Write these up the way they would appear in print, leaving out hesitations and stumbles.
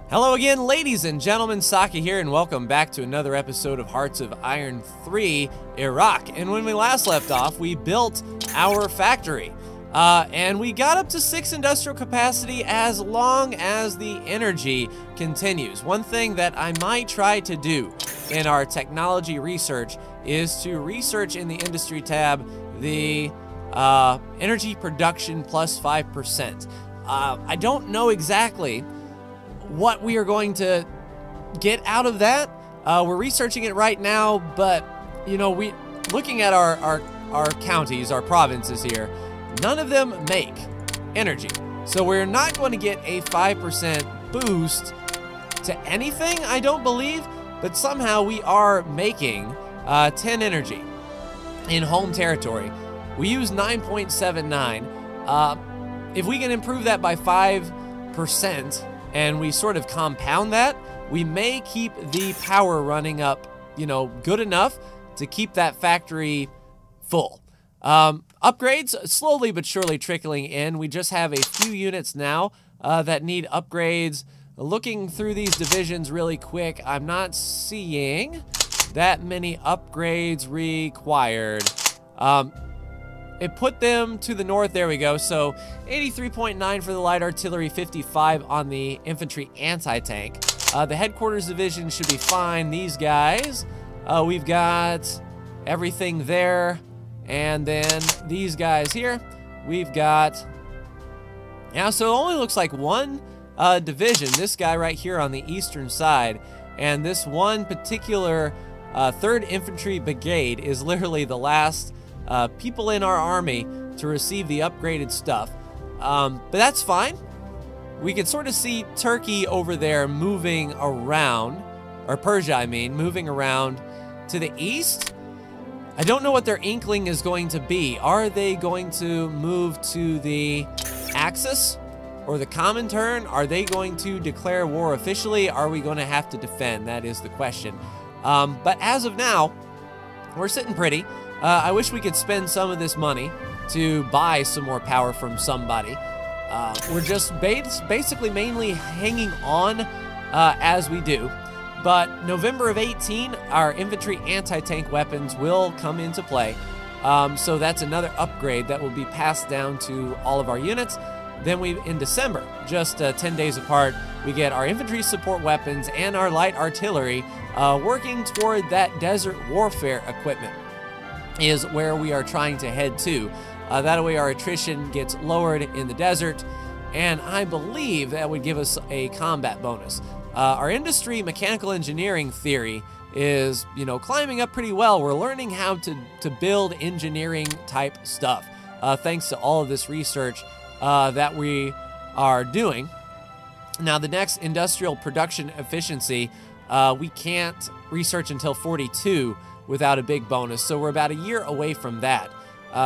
Hello again, ladies and gentlemen, Saki here, and welcome back to another episode of Hearts of Iron 3 Iraq. And when we last left off, we built our factory, and we got up to 6 industrial capacity as long as the energy continues. One thing that I might try to do in our technology research is to research in the industry tab the energy production plus 5%. I don't know exactly what we are going to get out of that. We're researching it right now, but you know, looking at our counties, our provinces here, none of them make energy. So we're not going to get a 5% boost to anything, I don't believe, but somehow we are making 10 energy in home territory. We use 9.79. If we can improve that by 5%, and we sort of compound that, we may keep the power running up, you know, good enough to keep that factory full. Upgrades, slowly but surely trickling in. We just have a few units now that need upgrades. Looking through these divisions really quick, I'm not seeing that many upgrades required. It put them to the north, there we go. So 83.9 for the light artillery, 55 on the infantry anti-tank. The headquarters division should be fine. These guys, we've got everything there. And then these guys here, we've got, yeah, so it only looks like one division. This guy right here on the eastern side. And this one particular 3rd Infantry Brigade is literally the last people in our army to receive the upgraded stuff. But that's fine. We can sort of see Turkey over there moving around, or Persia, I mean, moving around to the east. I don't know what their inkling is going to be. Are they going to move to the Axis or the Comintern? Are they going to declare war officially? Are we going to have to defend? That is the question. But as of now, we're sitting pretty. I wish we could spend some of this money to buy some more power from somebody. We're just basically mainly hanging on as we do. But November of 18, our infantry anti-tank weapons will come into play. So that's another upgrade that will be passed down to all of our units. Then in December, just 10 days apart, we get our infantry support weapons and our light artillery working toward that desert warfare equipment. Is where we are trying to head to. That way our attrition gets lowered in the desert, and I believe that would give us a combat bonus. Our industry mechanical engineering theory is, you know, climbing up pretty well. We're learning how to build engineering type stuff, thanks to all of this research that we are doing. Now, the next industrial production efficiency, we can't research until 42 without a big bonus, so we're about a year away from that.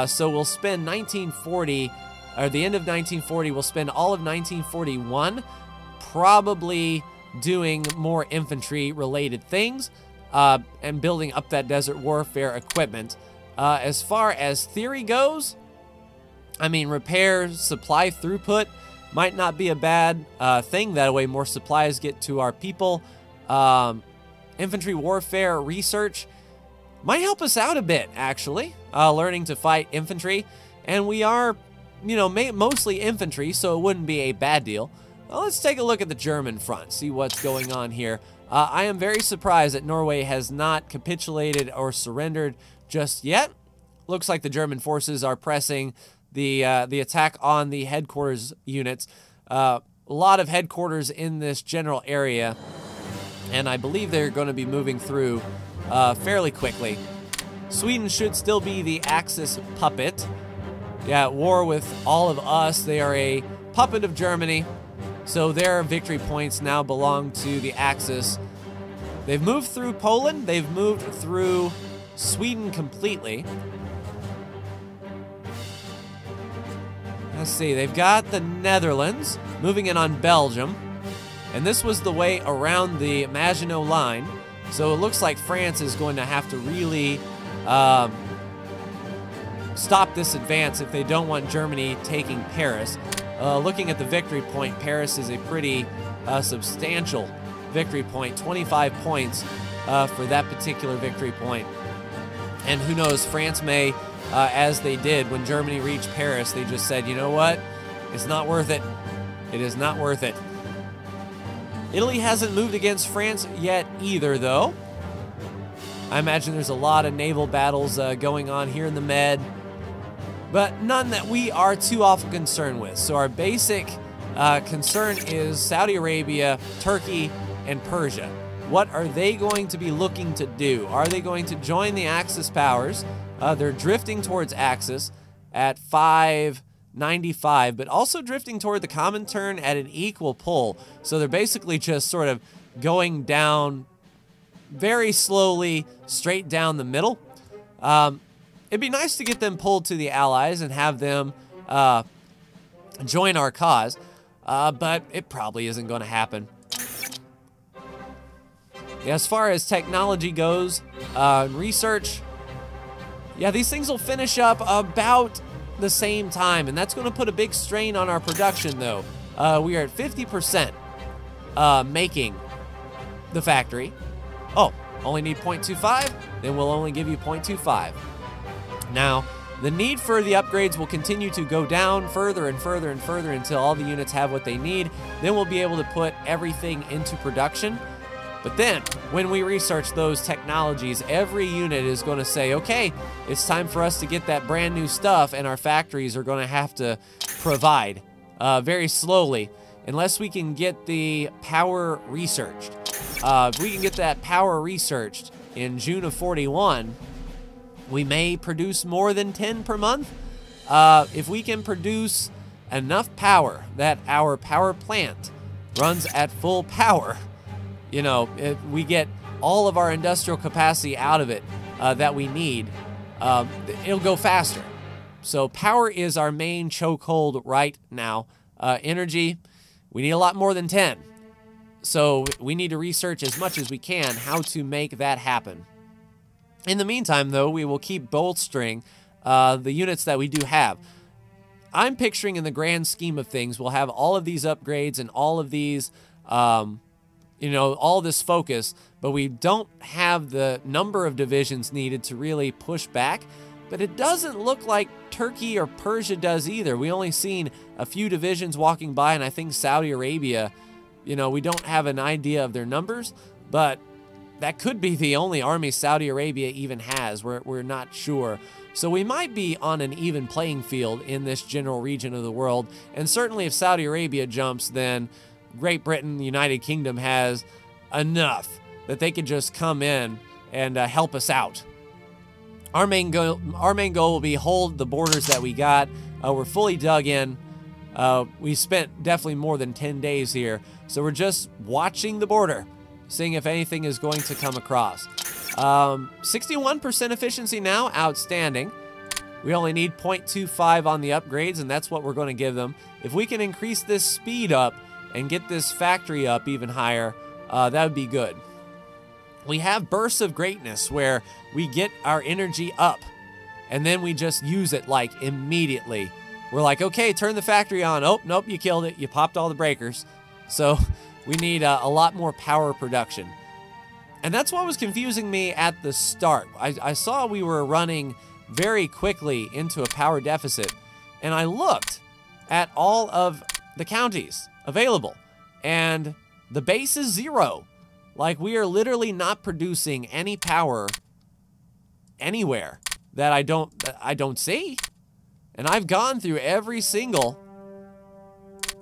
So we'll spend 1940, or the end of 1940, we'll spend all of 1941 probably doing more infantry-related things and building up that desert warfare equipment. As far as theory goes, I mean, repair supply throughput might not be a bad thing. That way more supplies get to our people. Infantry warfare research might help us out a bit, actually, learning to fight infantry. And we are, you know, mostly infantry, so it wouldn't be a bad deal. Well, let's take a look at the German front, see what's going on here. I am very surprised that Norway has not capitulated or surrendered just yet. Looks like the German forces are pressing the attack on the headquarters units. A lot of headquarters in this general area, and I believe they're going to be moving through fairly quickly. Sweden should still be the Axis puppet. Yeah, at war with all of us. They are a puppet of Germany, so their victory points now belong to the Axis. They've moved through Poland. They've moved through Sweden completely. Let's see, they've got the Netherlands moving in on Belgium, and this was the way around the Maginot Line. So it looks like France is going to have to really stop this advance if they don't want Germany taking Paris. Looking at the victory point, Paris is a pretty a substantial victory point, 25 points for that particular victory point. And who knows, France may, as they did when Germany reached Paris, they just said, you know what, it's not worth it. It is not worth it. Italy hasn't moved against France yet either, though. I imagine there's a lot of naval battles going on here in the Med, but none that we are too awful concerned with. So our basic concern is Saudi Arabia, Turkey, and Persia. What are they going to be looking to do? Are they going to join the Axis powers? They're drifting towards Axis at 595, but also drifting toward the Comintern at an equal pull. So they're basically just sort of going down very slowly, straight down the middle. It'd be nice to get them pulled to the Allies and have them join our cause, but it probably isn't going to happen. As far as technology goes, research, yeah, these things will finish up about the same time, and that's going to put a big strain on our production, though. We are at 50% making the factory. Oh, only need 0.25? Then we'll only give you 0.25. Now, the need for the upgrades will continue to go down further and further and further until all the units have what they need. Then we'll be able to put everything into production. But then, when we research those technologies, every unit is going to say, okay, it's time for us to get that brand new stuff, and our factories are going to have to provide very slowly, unless we can get the power researched. If we can get that power researched in June of 41, we may produce more than 10 per month. If we can produce enough power that our power plant runs at full power, you know, if we get all of our industrial capacity out of it that we need, it'll go faster. So power is our main chokehold right now. Energy, we need a lot more than 10. So we need to research as much as we can how to make that happen. In the meantime, though, we will keep bolstering the units that we do have. I'm picturing in the grand scheme of things, we'll have all of these upgrades and all of these, you know, all this focus, but we don't have the number of divisions needed to really push back. But it doesn't look like Turkey or Persia does either. We only seen a few divisions walking by, and I think Saudi Arabia, you know, we don't have an idea of their numbers, but that could be the only army Saudi Arabia even has. We're not sure. So we might be on an even playing field in this general region of the world. And certainly if Saudi Arabia jumps, then Great Britain, the United Kingdom has enough that they could just come in and help us out. Our main goal will be hold the borders that we got. We're fully dug in. We spent definitely more than 10 days here. So we're just watching the border, seeing if anything is going to come across. 61% efficiency now, outstanding. We only need 0.25 on the upgrades, and that's what we're going to give them. If we can increase this speed up and get this factory up even higher, that would be good. We have bursts of greatness where we get our energy up, and then we just use it, like, immediately. We're like, okay, turn the factory on. Oh, nope, you killed it. You popped all the breakers. So we need a lot more power production. And that's what was confusing me at the start. I saw we were running very quickly into a power deficit, and I looked at all of the counties available, and the base is 0. Like, we are literally not producing any power anywhere that I don't see. And I've gone through every single,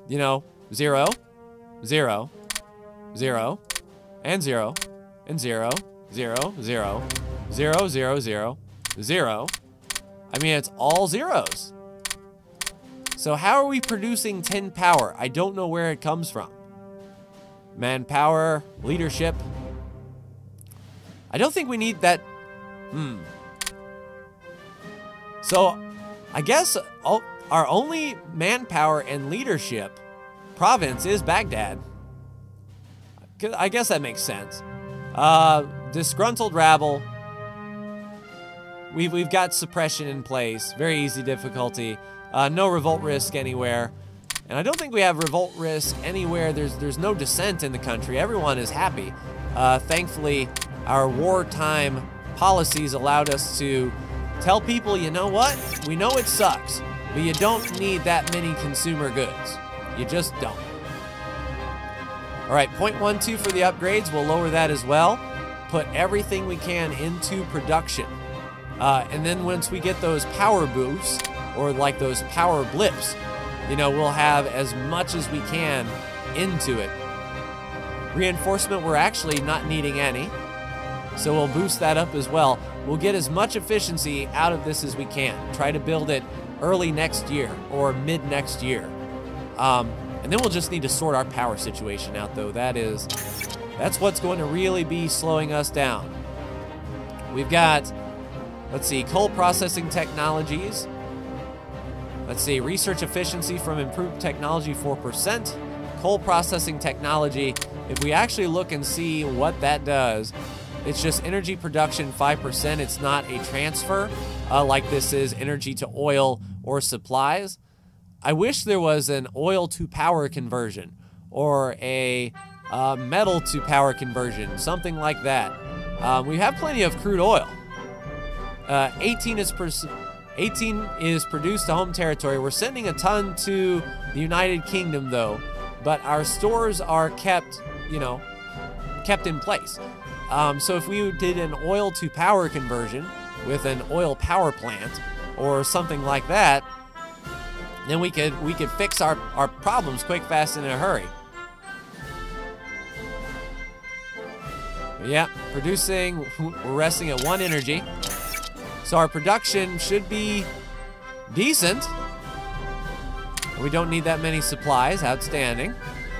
you know, 0, 0, 0, and 0, and 0, 0, 0, 0, 0, 0, 0. I mean, it's all zeros. So how are we producing 10 power? I don't know where it comes from. Manpower, leadership. I don't think we need that. So I guess our only manpower and leadership province is Baghdad. I guess that makes sense. Disgruntled rabble. We've got suppression in place. Very easy difficulty. No revolt risk anywhere. And I don't think we have revolt risk anywhere. There's no dissent in the country. Everyone is happy. Thankfully, our wartime policies allowed us to tell people, you know what? We know it sucks, but you don't need that many consumer goods. You just don't. All right, 0.12 for the upgrades. We'll lower that as well. Put everything we can into production. And then once we get those power boosts, or like those power blips, you know, we'll have as much as we can into it. Reinforcement, we're actually not needing any, so we'll boost that up as well. We'll get as much efficiency out of this as we can. Try to build it early next year or mid next year. And then we'll just need to sort our power situation out, though. That's what's going to really be slowing us down. We've got, let's see, coal processing technologies. Let's see, research efficiency from improved technology 4%. Coal processing technology, if we actually look and see what that does, it's just energy production 5%. It's not a transfer like this is energy to oil or supplies. I wish there was an oil to power conversion or a metal to power conversion, something like that. We have plenty of crude oil. 18 is produced to home territory. We're sending a ton to the United Kingdom, though, but our stores are kept, you know, kept in place. So if we did an oil to power conversion with an oil power plant or something like that, then we could fix our problems quick, fast, and in a hurry. Yeah, producing, we're resting at 1 energy. So our production should be decent. We don't need that many supplies, outstanding.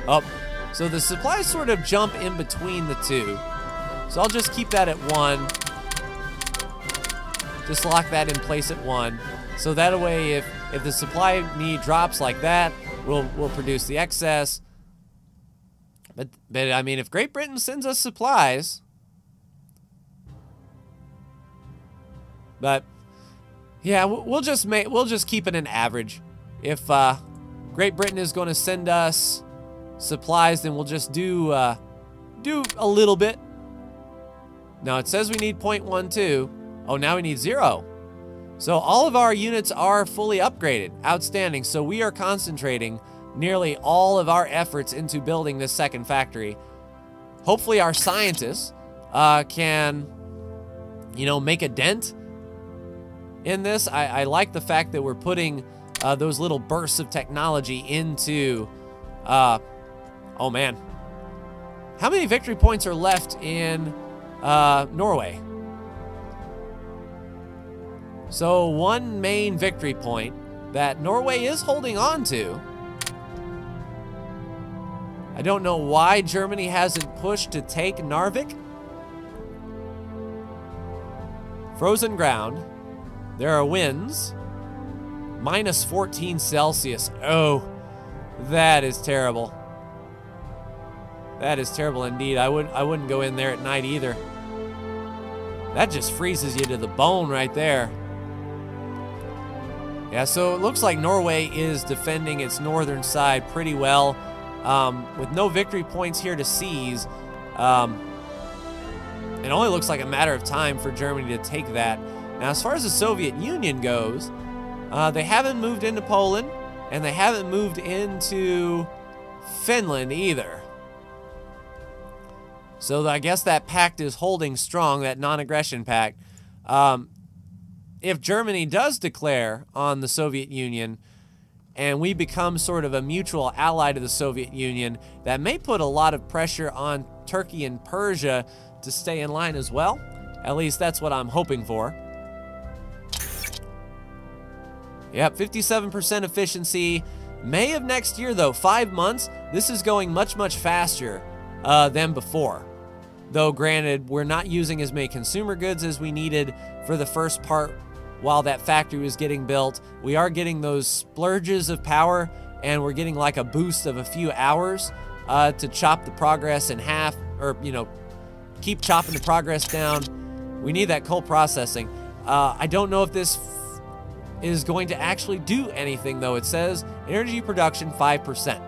Oh, so the supplies sort of jump in between the two. So I'll just keep that at 1. Just lock that in place at 1. So that way, if the supply need drops like that, we'll produce the excess. But I mean, if Great Britain sends us supplies, but yeah, we'll just keep it an average. If Great Britain is going to send us supplies, then we'll just do a little bit. Now it says we need 0.12. Oh, now we need 0. So all of our units are fully upgraded. Outstanding. So we are concentrating nearly all of our efforts into building this second factory. Hopefully our scientists can, you know, make a dent in this. I like the fact that we're putting those little bursts of technology into, oh man. How many victory points are left in Norway? So 1 main victory point that Norway is holding on to. I don't know why Germany hasn't pushed to take Narvik. Frozen ground. There are winds. Minus 14 Celsius. Oh, that is terrible. That is terrible indeed. I wouldn't go in there at night either. That just freezes you to the bone right there. Yeah, so it looks like Norway is defending its northern side pretty well. With no victory points here to seize, it only looks like a matter of time for Germany to take that. Now, as far as the Soviet Union goes, they haven't moved into Poland, and they haven't moved into Finland either. So I guess that pact is holding strong, that non-aggression pact. If Germany does declare on the Soviet Union and we become sort of a mutual ally to the Soviet Union, that may put a lot of pressure on Turkey and Persia to stay in line as well. At least that's what I'm hoping for. Yep, 57% efficiency. May of next year, though, 5 months. This is going much, much faster than before. Though, granted, we're not using as many consumer goods as we needed for the first part while that factory was getting built. We are getting those splurges of power, and we're getting like a boost of a few hours to chop the progress in half, or, you know, keep chopping the progress down. We need that coal processing. I don't know if this is going to actually do anything, though. It says energy production 5%.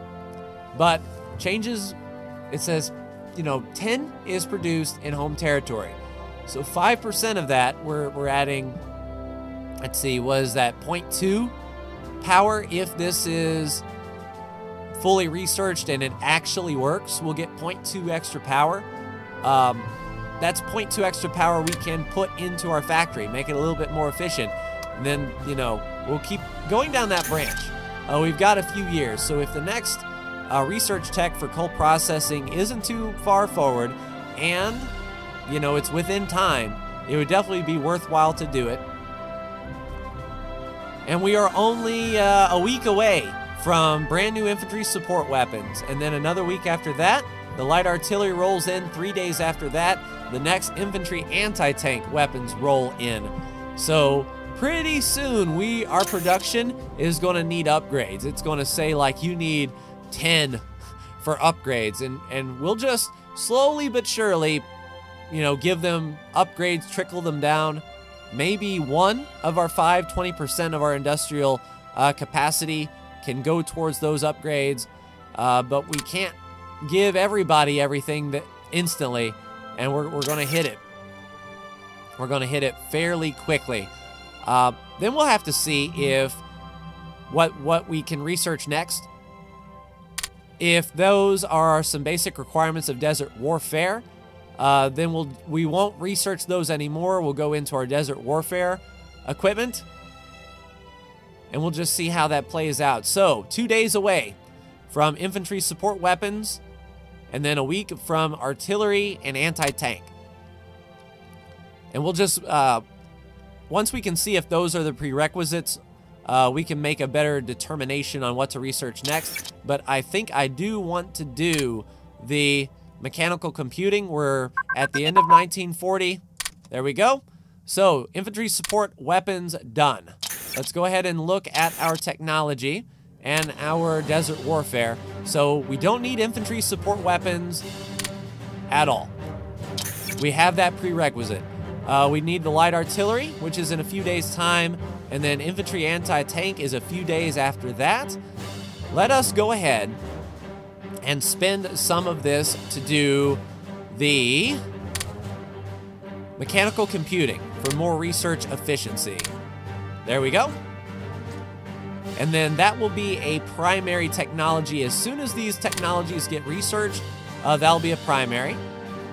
But changes, it says, you know, 10 is produced in home territory. So 5% of that, we're adding, let's see, was that 0.2 power? If this is fully researched and it actually works, we'll get 0.2 extra power. That's 0.2 extra power we can put into our factory, make it a little bit more efficient. And then, you know, we'll keep going down that branch. We've got a few years, so if the next research tech for coal processing isn't too far forward and, you know, it's within time, it would definitely be worthwhile to do it. And we are only a week away from brand new infantry support weapons. And then another week after that, the light artillery rolls in. 3 days after that, the next infantry anti-tank weapons roll in. So pretty soon, our production is going to need upgrades. It's going to say, like, you need 10 for upgrades. And we'll just slowly but surely, you know, give them upgrades, trickle them down. Maybe one of our 20% of our industrial capacity can go towards those upgrades. But we can't give everybody everything that instantly, and we're going to hit it. We're going to hit it fairly quickly. Then we'll have to see if what we can research next. If those are some basic requirements of desert warfare, then we won't research those anymore. We'll go into our desert warfare equipment, and we'll just see how that plays out. So 2 days away from infantry support weapons, and then a week from artillery and anti-tank. And we'll just, once we can see if those are the prerequisites, we can make a better determination on what to research next. But I think I do want to do the mechanical computing. We're at the end of 1940. There we go. So, infantry support weapons done. Let's go ahead and look at our technology and our desert warfare. So, we don't need infantry support weapons at all. We have that prerequisite. We need the light artillery, which is in a few days' time, and then infantry anti-tank is a few days after that. Let us go ahead and spend some of this to do the mechanical computing for more research efficiency. There we go. And then that will be a primary technology. As soon as these technologies get researched, that'll be a primary.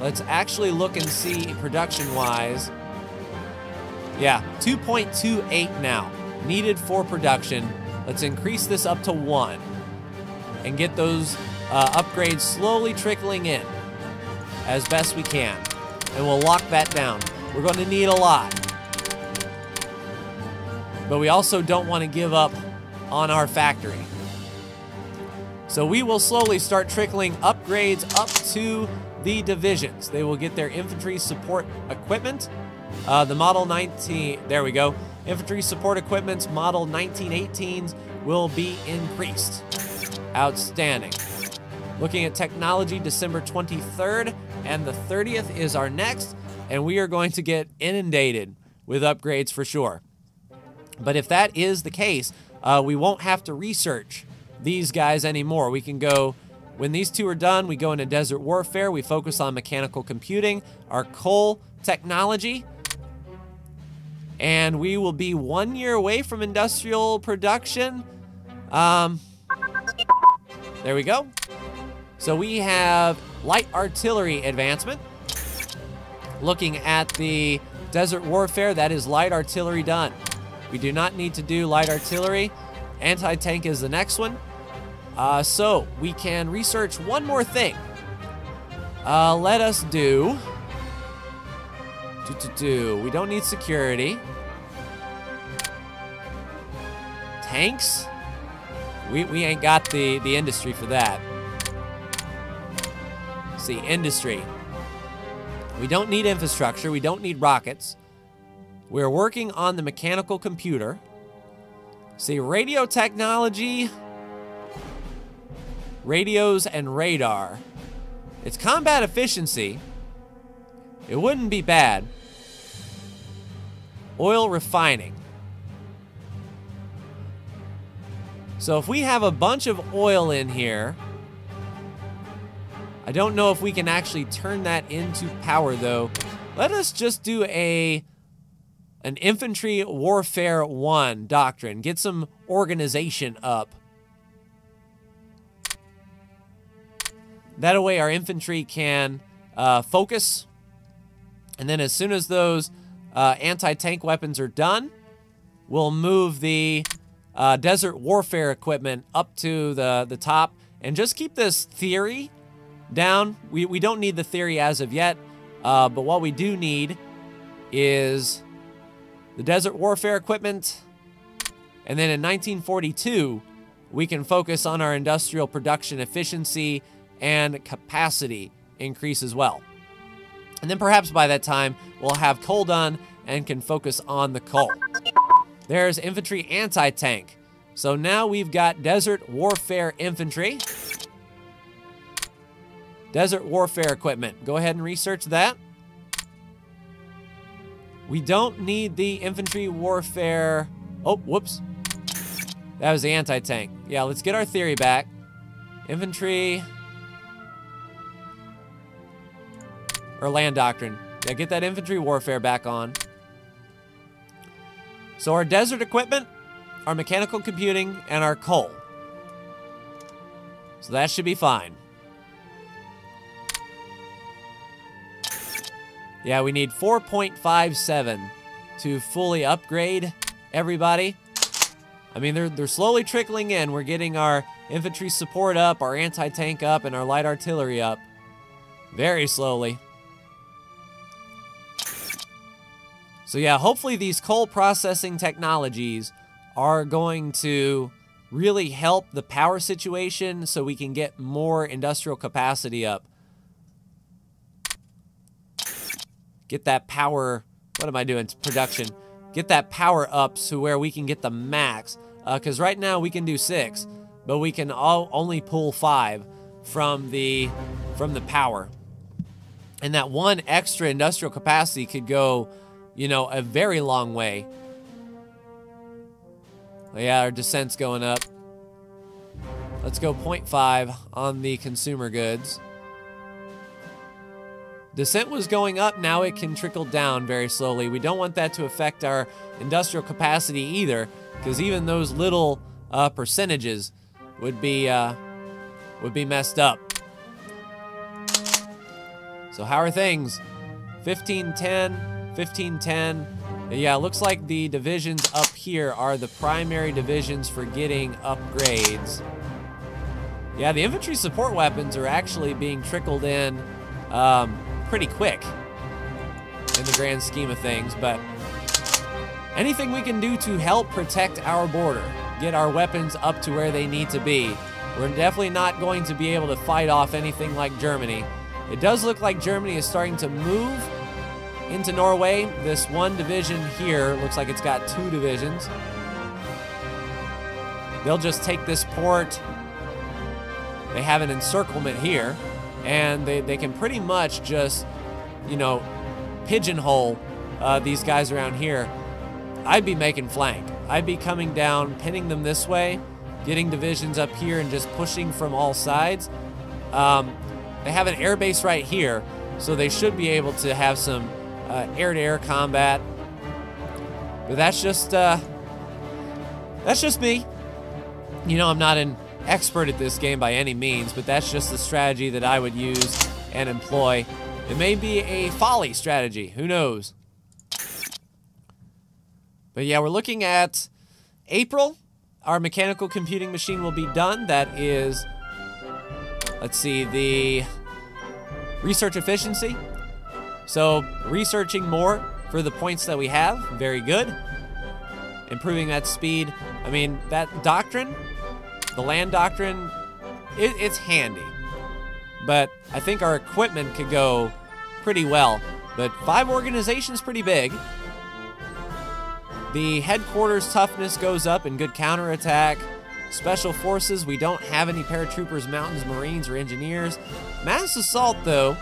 Let's actually look and see production-wise. Yeah, 2.28 now, needed for production. Let's increase this up to 1 and get those upgrades slowly trickling in as best we can. And we'll lock that down. We're going to need a lot. But we also don't want to give up on our factory. So we will slowly start trickling upgrades up to the divisions. They will get their infantry support equipment. The Model 19, there we go. Infantry support equipment's Model 1918s will be increased. Outstanding. Looking at technology, December 23rd and the 30th is our next, and we are going to get inundated with upgrades for sure. But if that is the case, we won't have to research these guys anymore. We can go, when these two are done, we go into desert warfare. We focus on mechanical computing, our coal technology, and we will be 1 year away from industrial production. There we go. So we have light artillery advancement. Looking at the desert warfare, that is light artillery done. We do not need to do light artillery. Anti-tank is the next one. So we can research one more thing. Let us do... We don't need security. Tanks? We ain't got the industry for that. See, industry. We don't need infrastructure. We don't need rockets. We're working on the mechanical computer. See, radio technology, radios and radar. It's combat efficiency. It wouldn't be bad. Oil refining. So if we have a bunch of oil in here, I don't know if we can actually turn that into power, though. Let us just do an Infantry Warfare 1 doctrine. Get some organization up. That way our infantry can focus. And then as soon as those anti-tank weapons are done, we'll move the desert warfare equipment up to the top. And just keep this theory down. We don't need the theory as of yet. But what we do need is the desert warfare equipment. And then in 1942, we can focus on our industrial production efficiency and capacity increase as well. And then perhaps by that time, we'll have coal done and can focus on the coal. There's infantry anti-tank. So now we've got desert warfare infantry. Desert warfare equipment. Go ahead and research that. We don't need the infantry warfare. Oh, whoops. That was the anti-tank. Yeah, let's get our theory back. Infantry. Or land doctrine. Yeah, get that infantry warfare back on. So our desert equipment, our mechanical computing, and our coal. So that should be fine. Yeah, we need 4.57 to fully upgrade everybody. I mean, they're slowly trickling in. We're getting our infantry support up, our anti-tank up, and our light artillery up. Very slowly. So yeah, hopefully these coal processing technologies are going to really help the power situation so we can get more industrial capacity up. Get that power, what am I doing? It's production. Get that power up to where we can get the max. Because right now we can do 6, but we can only pull 5 from the power. And that one extra industrial capacity could go, you know, a very long way. Yeah, our descent's going up. Let's go 0.5 on the consumer goods. Descent was going up, now it can trickle down very slowly. We don't want that to affect our industrial capacity either, because even those little percentages would be messed up. So how are things? 1510, 1510. Yeah, it looks like the divisions up here are the primary divisions for getting upgrades. Yeah, the infantry support weapons are actually being trickled in pretty quick in the grand scheme of things, but anything we can do to help protect our border, get our weapons up to where they need to be. We're definitely not going to be able to fight off anything like Germany. It does look like Germany is starting to move into Norway. This one division here looks like it's got 2 divisions. They'll just take this port. They have an encirclement here, and they can pretty much just, you know, pigeonhole these guys around here. I'd be making flank. I'd be coming down, pinning them this way, getting divisions up here, and just pushing from all sides. They have an air base right here, so they should be able to have some air-to-air combat. But that's just me. You know, I'm not an expert at this game by any means, but that's just the strategy that I would use and employ. It may be a folly strategy, who knows? But yeah, we're looking at April. Our mechanical computing machine will be done. That is, let's see, the research efficiency. So researching more for the points that we have, very good. Improving that speed. I mean, that doctrine, the land doctrine, it's handy. But I think our equipment could go pretty well. But 5 organizations pretty big. The headquarters toughness goes up in good counterattack. Special forces, we don't have any paratroopers, mountains, marines, or engineers. Mass assault, though.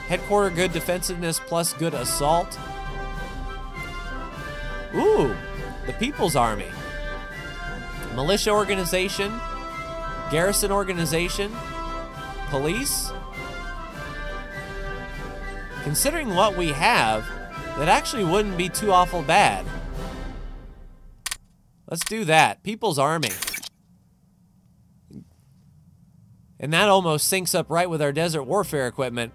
Headquarter, good defensiveness plus good assault. Ooh, the People's Army. militia organization, garrison organization, police. Considering what we have, that actually wouldn't be too awful bad. Let's do that. People's Army. And that almost syncs up right with our desert warfare equipment.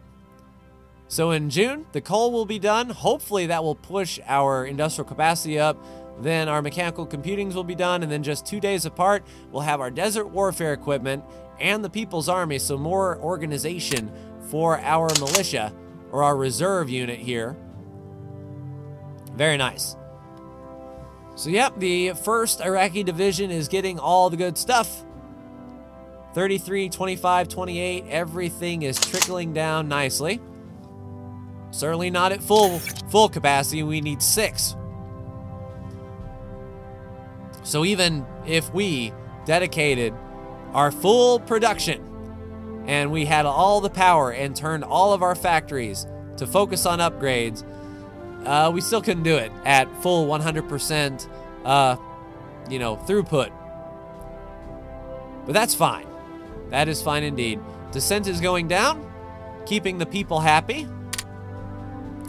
So in June, the coal will be done. Hopefully that will push our industrial capacity up. Then our mechanical computings will be done. And then just 2 days apart, we'll have our desert warfare equipment and the People's Army. So more organization for our militia, or our reserve unit here. Very nice. So yep, the 1st Iraqi division is getting all the good stuff. 33, 25, 28, everything is trickling down nicely. Certainly not at full capacity, we need 6. So even if we dedicated our full production and we had all the power and turned all of our factories to focus on upgrades, we still couldn't do it at full 100%, throughput. But that's fine. That is fine indeed. Descent is going down, keeping the people happy.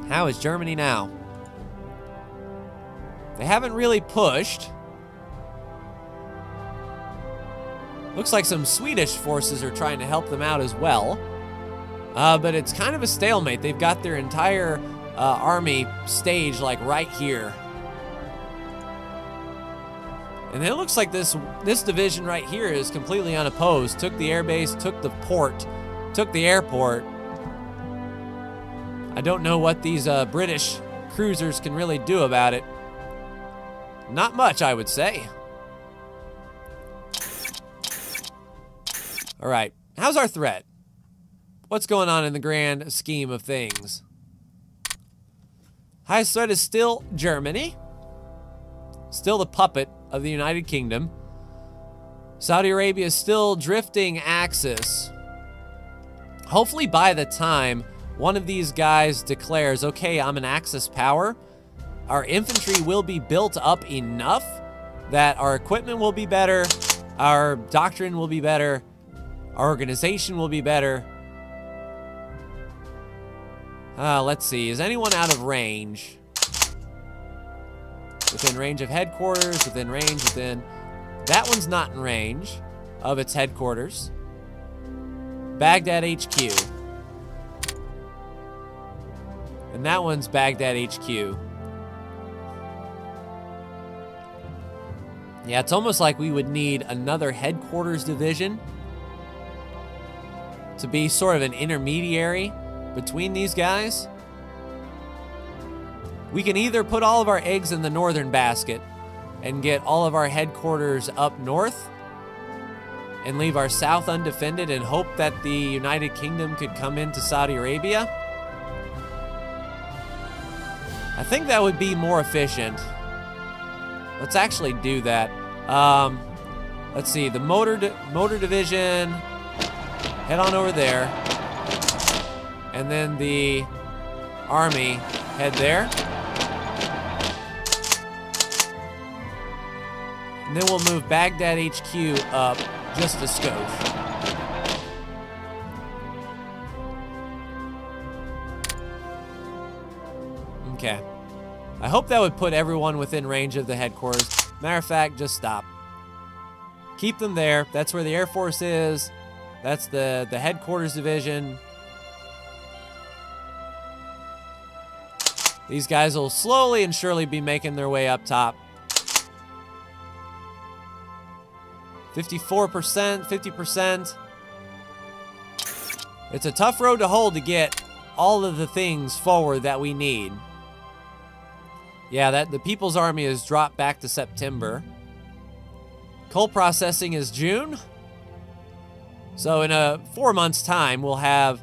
How is Germany now? They haven't really pushed. Looks like some Swedish forces are trying to help them out as well. But it's kind of a stalemate. They've got their entire army staged like right here. And it looks like this division right here is completely unopposed. Took the airbase, took the port, took the airport. I don't know what these British cruisers can really do about it. Not much, I would say. All right, how's our threat? What's going on in the grand scheme of things? Highest threat is still Germany. Still the puppet of the United Kingdom. Saudi Arabia is still drifting Axis. Hopefully by the time one of these guys declares, okay, I'm an Axis power, our infantry will be built up enough that our equipment will be better, our doctrine will be better, our organization will be better. Let's see, is anyone out of range? Within range of headquarters, within range, within... That one's not in range of its headquarters. Baghdad HQ. And that one's Baghdad HQ. Yeah, it's almost like we would need another headquarters division to be sort of an intermediary between these guys. We can either put all of our eggs in the northern basket and get all of our headquarters up north and leave our south undefended and hope that the United Kingdom could come into Saudi Arabia. I think that would be more efficient. Let's actually do that. Let's see, the motor division, head on over there. And then the army, head there. And then we'll move Baghdad HQ up just a skosh. Okay. I hope that would put everyone within range of the headquarters. Matter of fact, just stop. Keep them there. That's where the Air Force is. That's the headquarters division. These guys will slowly and surely be making their way up top. 54%, 50%. It's a tough road to hold to get all of the things forward that we need. Yeah, the People's Army has dropped back to September. Coal processing is June. So in 4 months' time, we'll have,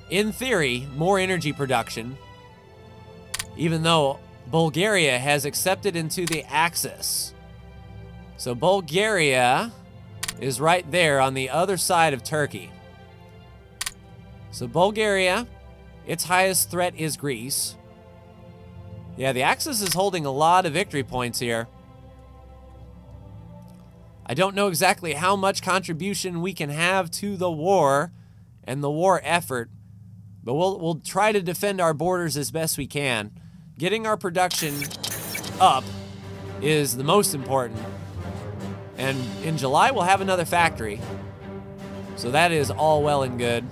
in theory, more energy production. Even though Bulgaria has accepted into the Axis. So Bulgaria is right there on the other side of Turkey. So Bulgaria, its highest threat is Greece. Yeah, the Axis is holding a lot of victory points here. I don't know exactly how much contribution we can have to the war and the war effort, but we'll try to defend our borders as best we can. Getting our production up is the most important. And in July, we'll have another factory. So that is all well and good.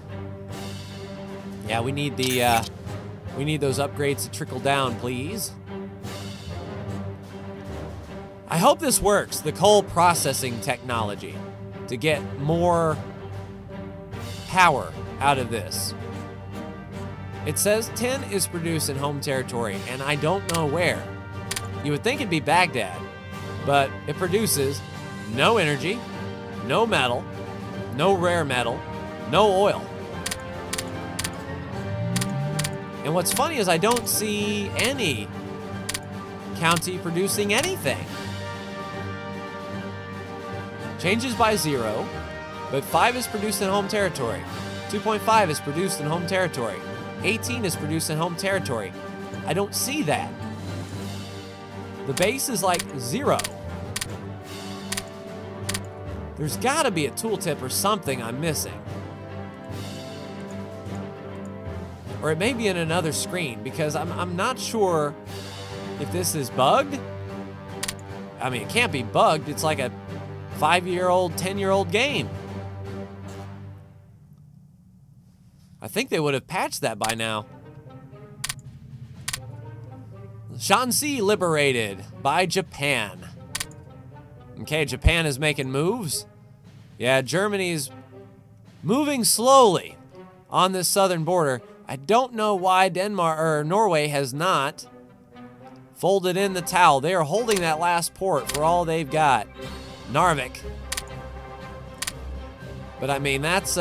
Yeah, we need those upgrades to trickle down, please. I hope this works, the coal processing technology, to get more power out of this. It says tin is produced in home territory, and I don't know where. You would think it'd be Baghdad, but it produces no energy, no metal, no rare metal, no oil. And what's funny is I don't see any county producing anything. Changes by 0, but 5 is produced in home territory. 2.5 is produced in home territory. 18 is produced in home territory. I don't see that. The base is like 0. There's gotta be a tooltip or something I'm missing. Or it may be in another screen, because I'm not sure if this is bugged. I mean, it can't be bugged. It's like a 5-year-old, 10-year-old game. I think they would have patched that by now. Shanxi liberated by Japan. Okay, Japan is making moves. Yeah, Germany's moving slowly on this southern border. I don't know why Norway has not folded in the towel. They are holding that last port for all they've got. Narvik. But I mean, that's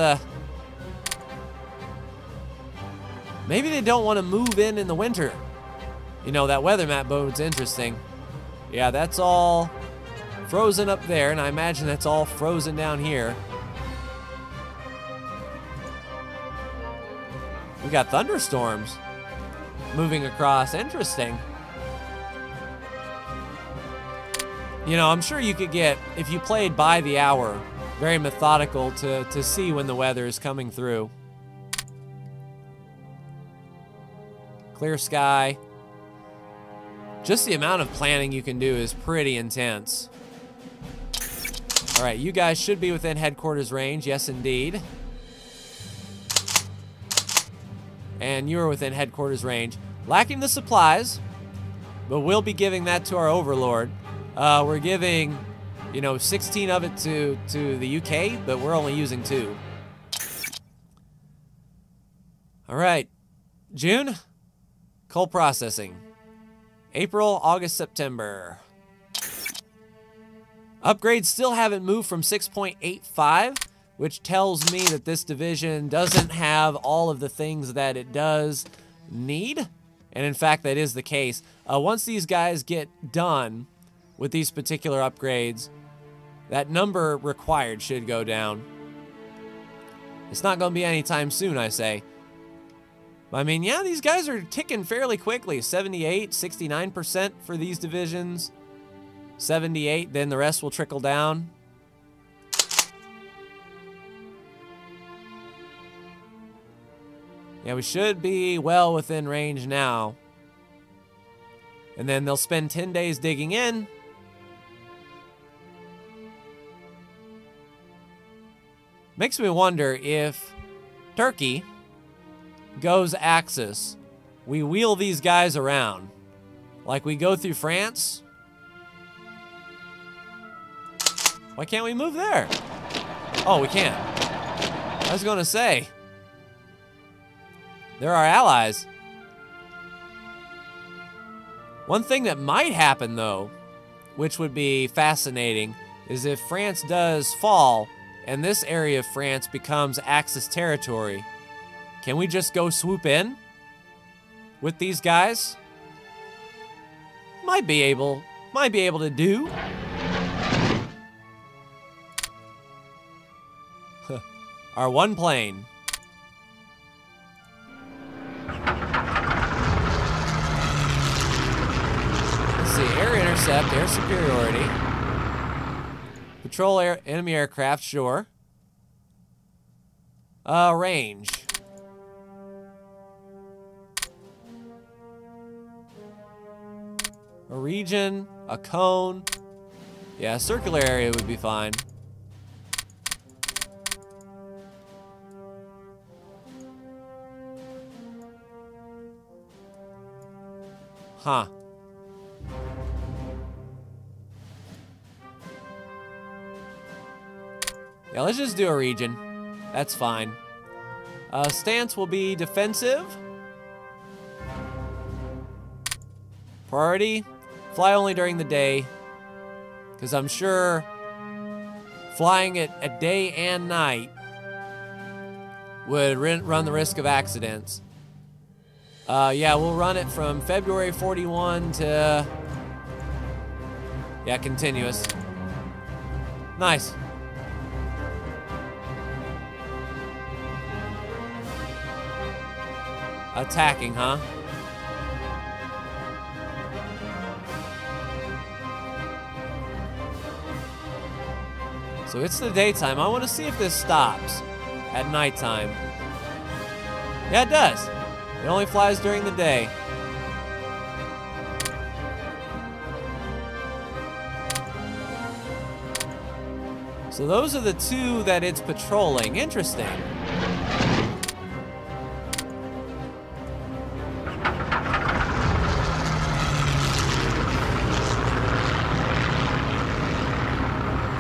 maybe they don't want to move in the winter. You know, that weather map bode's interesting. Yeah, that's all frozen up there, and I imagine that's all frozen down here. We got thunderstorms moving across. Interesting. You know, I'm sure you could get, if you played by the hour, very methodical to see when the weather is coming through. Clear sky. Just the amount of planning you can do is pretty intense. All right, you guys should be within headquarters range. Yes, indeed. And you are within headquarters range. Lacking the supplies, but we'll be giving that to our overlord. We're giving, you know, 16 of it to the UK, but we're only using 2. All right, June, coal processing. April, August, September. Upgrades still haven't moved from 6.85, which tells me that this division doesn't have all of the things that it does need. And in fact, that is the case. Once these guys get done with these particular upgrades, that number required should go down. It's not going to be anytime soon, I say. I mean, yeah, these guys are ticking fairly quickly. 78, 69% for these divisions. 78, then the rest will trickle down. Yeah, we should be well within range now. And then they'll spend 10 days digging in. Makes me wonder if Turkey goes Axis, we wheel these guys around. Like we go through France. Why can't we move there? Oh, we can't. I was gonna say, they're our allies. One thing that might happen though, which would be fascinating, is if France does fall and this area of France becomes Axis territory, can we just go swoop in with these guys? Might be able to do. Our one plane. Let's see, air intercept, air superiority. Patrol enemy aircraft, sure. Range. A region, a cone. Yeah, a circular area would be fine. Huh. Yeah, let's just do a region. That's fine. Stance will be defensive. Priority, fly only during the day. Because I'm sure flying it at day and night would run the risk of accidents. Yeah, we'll run it from February 41 to... Yeah, continuous. Nice. Attacking, huh? So it's the daytime. I want to see if this stops at nighttime. Yeah, it does. It only flies during the day. So those are the two that it's patrolling. Interesting.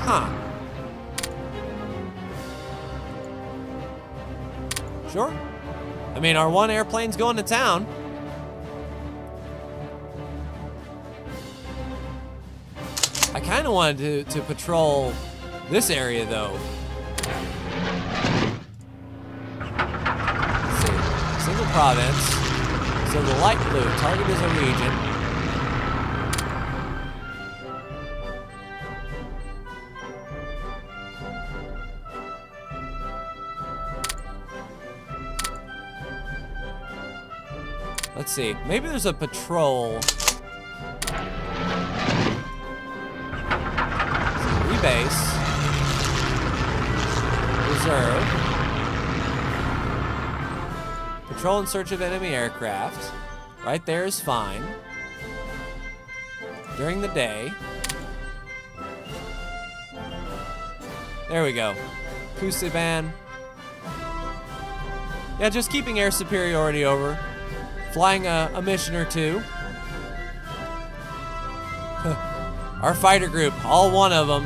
Huh. Sure. I mean, our one airplane's going to town. I kind of wanted to patrol this area, though. Let's see. Single province. So the light blue, target is a region. Let's see. Maybe there's a patrol. Rebase. Reserve. Patrol in search of enemy aircraft. Right there is fine. During the day. There we go. Kusiban. Yeah, just keeping air superiority over. Flying a mission or two. Our fighter group, all one of them,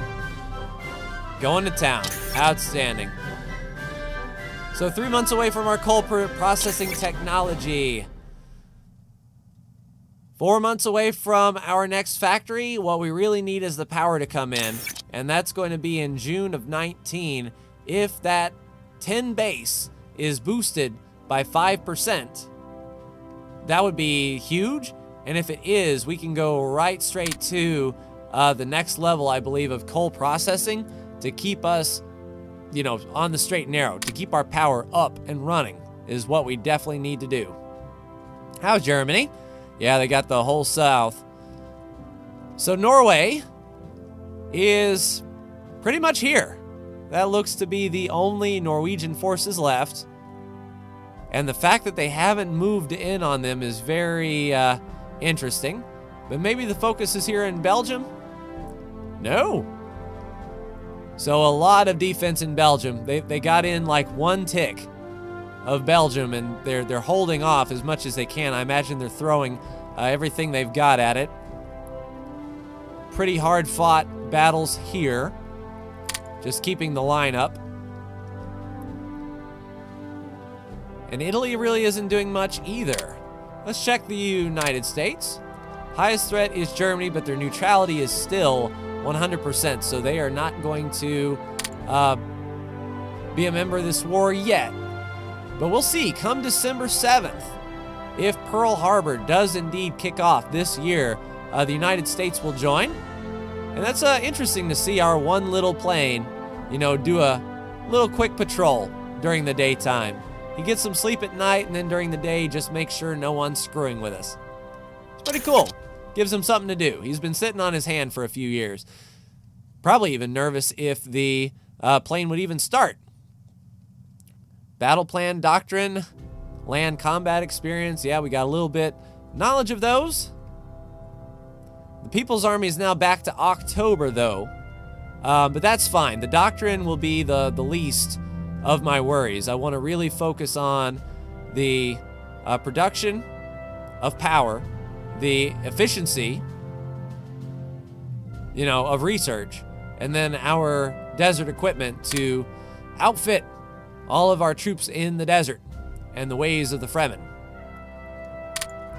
going to town. Outstanding. So 3 months away from our coal processing technology. 4 months away from our next factory. What we really need is the power to come in. And that's going to be in June of 19. If that 10 base is boosted by 5%. That would be huge, and if it is, we can go right straight to the next level, I believe, of coal processing to keep us, you know, on the straight and narrow, to keep our power up and running is what we definitely need to do. How's Germany? Yeah, they got the whole south. So Norway is pretty much here. That looks to be the only Norwegian forces left. And the fact that they haven't moved in on them is very interesting. But maybe the focus is here in Belgium? No. So a lot of defense in Belgium. They got in like one tick of Belgium, and they're holding off as much as they can. I imagine they're throwing everything they've got at it. Pretty hard-fought battles here. Just keeping the line up. And Italy really isn't doing much either. Let's check the United States. Highest threat is Germany, but their neutrality is still 100%, so they are not going to be a member of this war yet. But we'll see, come December 7th, if Pearl Harbor does indeed kick off this year, the United States will join. And that's interesting to see our one little plane, you know, do a little quick patrol during the daytime. He gets some sleep at night, and then during the day, just make sure no one's screwing with us. It's pretty cool. Gives him something to do. He's been sitting on his hand for a few years. Probably even nervous if the plane would even start. Battle plan doctrine, land combat experience. Yeah, we got a little bit knowledge of those. The People's Army is now back to October, though. But that's fine. The doctrine will be the least of my worries. I want to really focus on the production of power, the efficiency, you know, of research, and then our desert equipment to outfit all of our troops in the desert and the ways of the Fremen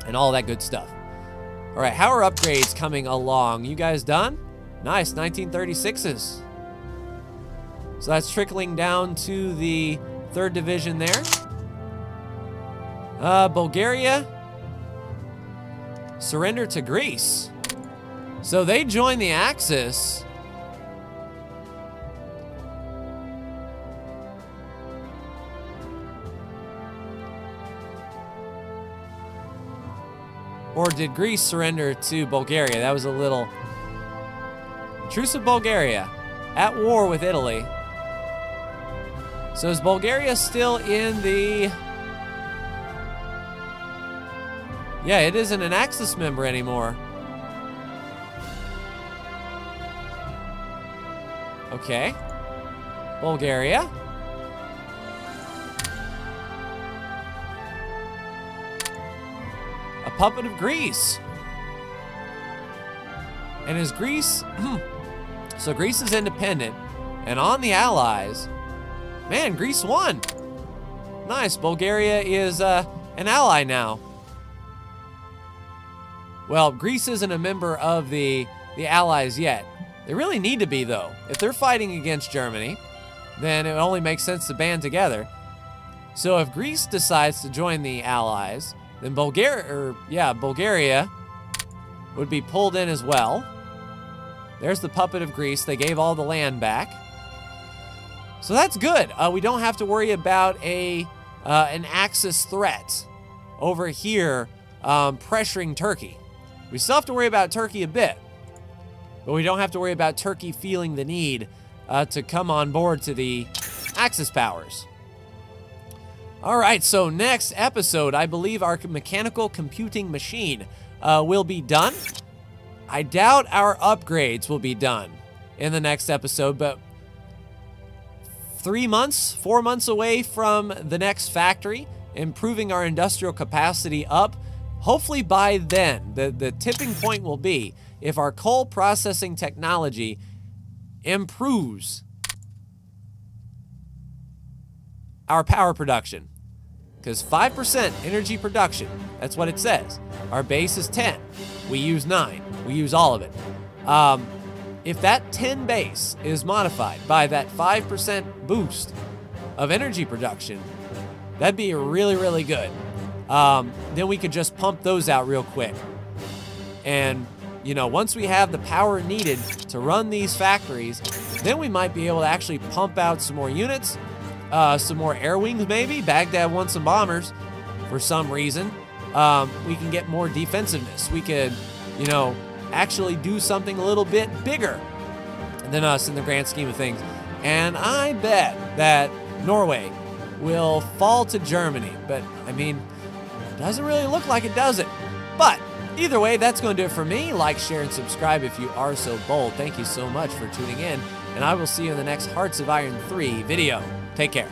and all that good stuff. All right, how are upgrades coming along? You guys done? Nice, 1936s. So that's trickling down to the 3rd Division there. Bulgaria, surrender to Greece. So they joined the Axis. Or did Greece surrender to Bulgaria? That was a little... Truce of Bulgaria, at war with Italy. So is Bulgaria still in the... Yeah, it isn't an Axis member anymore. Okay. Bulgaria. A puppet of Greece. And is Greece... So Greece is independent. And on the Allies... Man, Greece won. Nice. Bulgaria is an ally now. Well, Greece isn't a member of the Allies yet. They really need to be, though. If they're fighting against Germany, then it only makes sense to band together. So if Greece decides to join the Allies, then Bulgaria would be pulled in as well. There's the puppet of Greece. They gave all the land back. So that's good. We don't have to worry about an Axis threat over here pressuring Turkey. We still have to worry about Turkey a bit, but we don't have to worry about Turkey feeling the need to come on board to the Axis powers. All right, so next episode, I believe our mechanical computing machine will be done. I doubt our upgrades will be done in the next episode, but 4 months away from the next factory, improving our industrial capacity up. Hopefully by then, the tipping point will be if our coal processing technology improves our power production. Because 5% energy production, that's what it says. Our base is 10. We use 9. We use all of it. If that 10 base is modified by that 5% boost of energy production, that'd be really, really good. Then we could just pump those out real quick. And, you know, once we have the power needed to run these factories, then we might be able to actually pump out some more units, some more air wings maybe. Baghdad wants some bombers for some reason. We can get more defensiveness. We could, you know, actually do something a little bit bigger than us in the grand scheme of things. And I bet that Norway will fall to Germany. But, I mean, it doesn't really look like it, does it? But either way, that's going to do it for me. Like, share, and subscribe if you are so bold. Thank you so much for tuning in, and I will see you in the next Hearts of Iron 3 video. Take care.